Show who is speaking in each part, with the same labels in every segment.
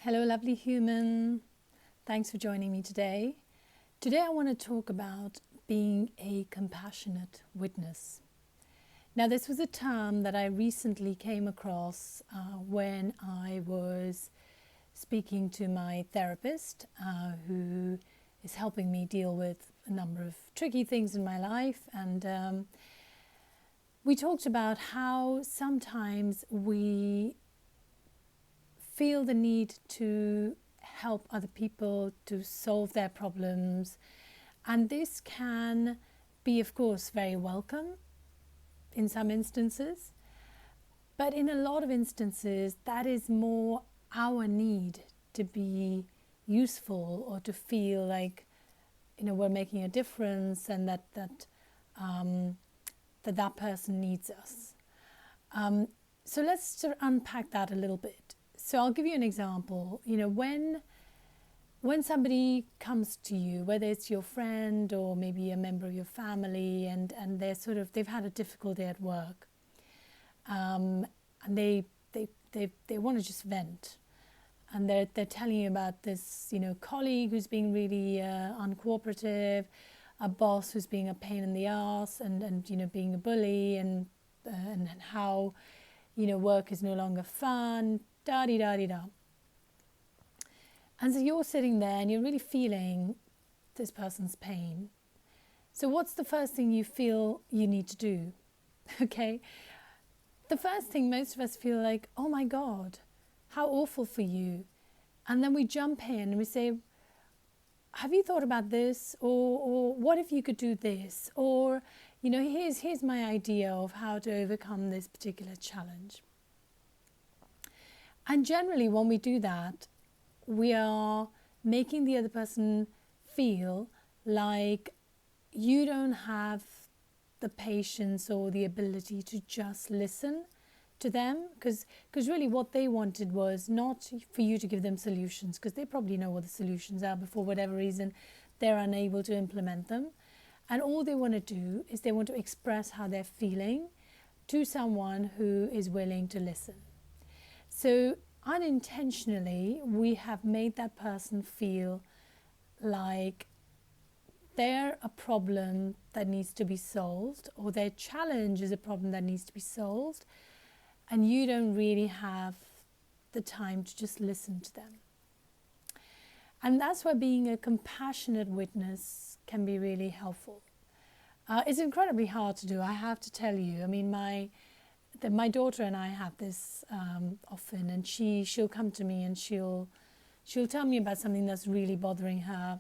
Speaker 1: Hello, lovely human. Thanks for joining me today. Today, I want to talk about being a compassionate witness. Now, this was a term that I recently came across when I was speaking to my therapist, who is helping me deal with a number of tricky things in my life. And we talked about how sometimes we feel the need to help other people to solve their problems. And this can be, of course, very welcome in some instances. But in a lot of instances, that is more our need to be useful or to feel like, we're making a difference and that person needs us. So let's sort of unpack that a little bit. So I'll give you an example. When somebody comes to you, whether it's your friend or maybe a member of your family, and they've had a difficult day at work, and they want to just vent, and they're telling you about this colleague who's being really uncooperative, a boss who's being a pain in the ass, and being a bully, and how work is no longer fun. Da-di-da-di-da. And so you're sitting there and you're really feeling this person's pain. So what's the first thing you feel you need to do? Okay? The first thing, most of us feel like, oh my God, how awful for you. And then we jump in and we say, have you thought about this? Or what if you could do this? Or, here's my idea of how to overcome this particular challenge. And generally, when we do that, we are making the other person feel like you don't have the patience or the ability to just listen to them. Because really what they wanted was not for you to give them solutions, because they probably know what the solutions are, but for whatever reason, they're unable to implement them. And all they want to do is they want to express how they're feeling to someone who is willing to listen. So unintentionally, we have made that person feel like they're a problem that needs to be solved, or their challenge is a problem that needs to be solved, and you don't really have the time to just listen to them. And that's where being a compassionate witness can be really helpful. It's incredibly hard to do, I have to tell you. I mean, my daughter and I have this often, and she'll come to me and she'll tell me about something that's really bothering her.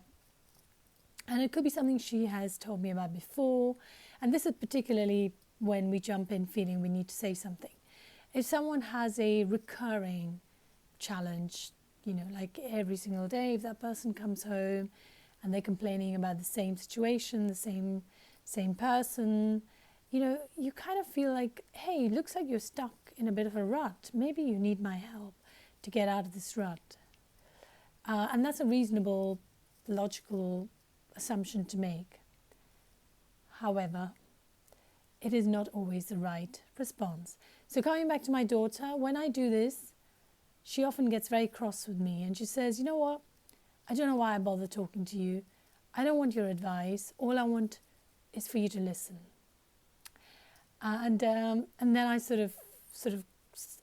Speaker 1: And it could be something she has told me about before. And this is particularly when we jump in feeling we need to say something. If someone has a recurring challenge, like every single day, if that person comes home and they're complaining about the same situation, the same person, you kind of feel like, hey, looks like you're stuck in a bit of a rut. Maybe you need my help to get out of this rut. And that's a reasonable, logical assumption to make. However, it is not always the right response. So coming back to my daughter, when I do this, she often gets very cross with me and she says, you know what? I don't know why I bother talking to you. I don't want your advice. All I want is for you to listen. And then I sort of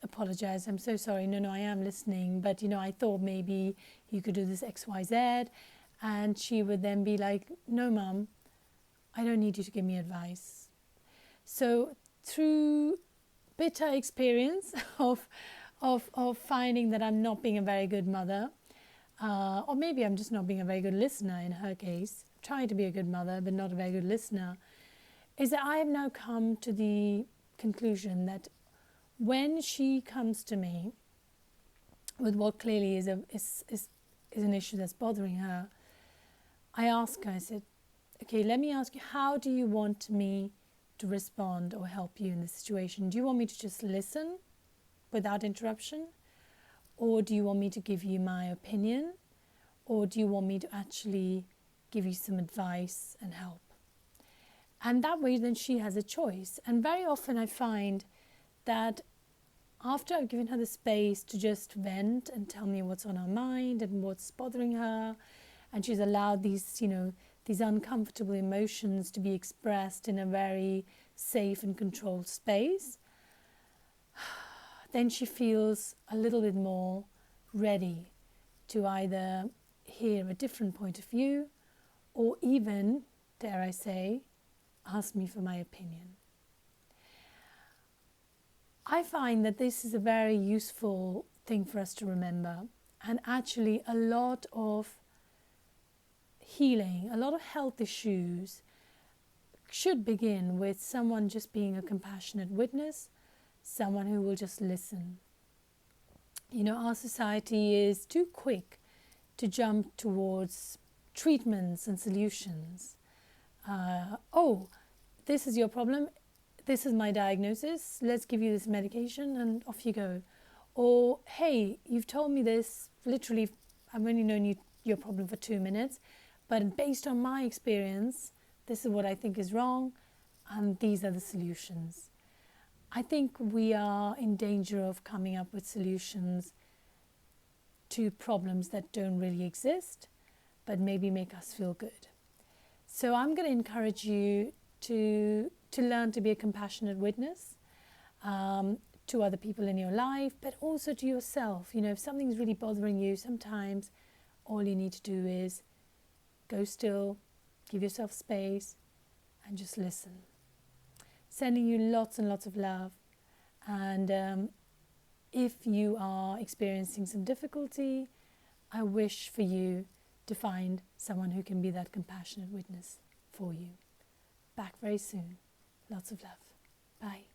Speaker 1: apologize. I'm so sorry. No, I am listening. But, I thought maybe you could do this X, Y, Z. And she would then be like, no, Mum, I don't need you to give me advice. So through bitter experience of finding that I'm not being a very good mother, or maybe I'm just not being a very good listener in her case, trying to be a good mother but not a very good listener, is that I have now come to the conclusion that when she comes to me with what clearly is an issue that's bothering her, I ask her, I said, okay, let me ask you, how do you want me to respond or help you in this situation? Do you want me to just listen without interruption? Or do you want me to give you my opinion? Or do you want me to actually give you some advice and help? And that way then she has a choice. And very often I find that after I've given her the space to just vent and tell me what's on her mind and what's bothering her, and she's allowed these, these uncomfortable emotions to be expressed in a very safe and controlled space, then she feels a little bit more ready to either hear a different point of view or even, dare I say, ask me for my opinion. I find that this is a very useful thing for us to remember, and actually a lot of healing, a lot of health issues should begin with someone just being a compassionate witness, someone who will just listen. Our society is too quick to jump towards treatments and solutions. This is your problem. This is my diagnosis. Let's give you this medication and off you go. Or, hey, you've told me this. Literally, I've only known your problem for 2 minutes. But based on my experience, this is what I think is wrong. And these are the solutions. I think we are in danger of coming up with solutions to problems that don't really exist, but maybe make us feel good. So I'm going to encourage you to learn to be a compassionate witness to other people in your life, but also to yourself. If something's really bothering you, sometimes all you need to do is go still, give yourself space, and just listen. Sending you lots and lots of love. And if you are experiencing some difficulty, I wish for you to find someone who can be that compassionate witness for you. Back very soon. Lots of love. Bye.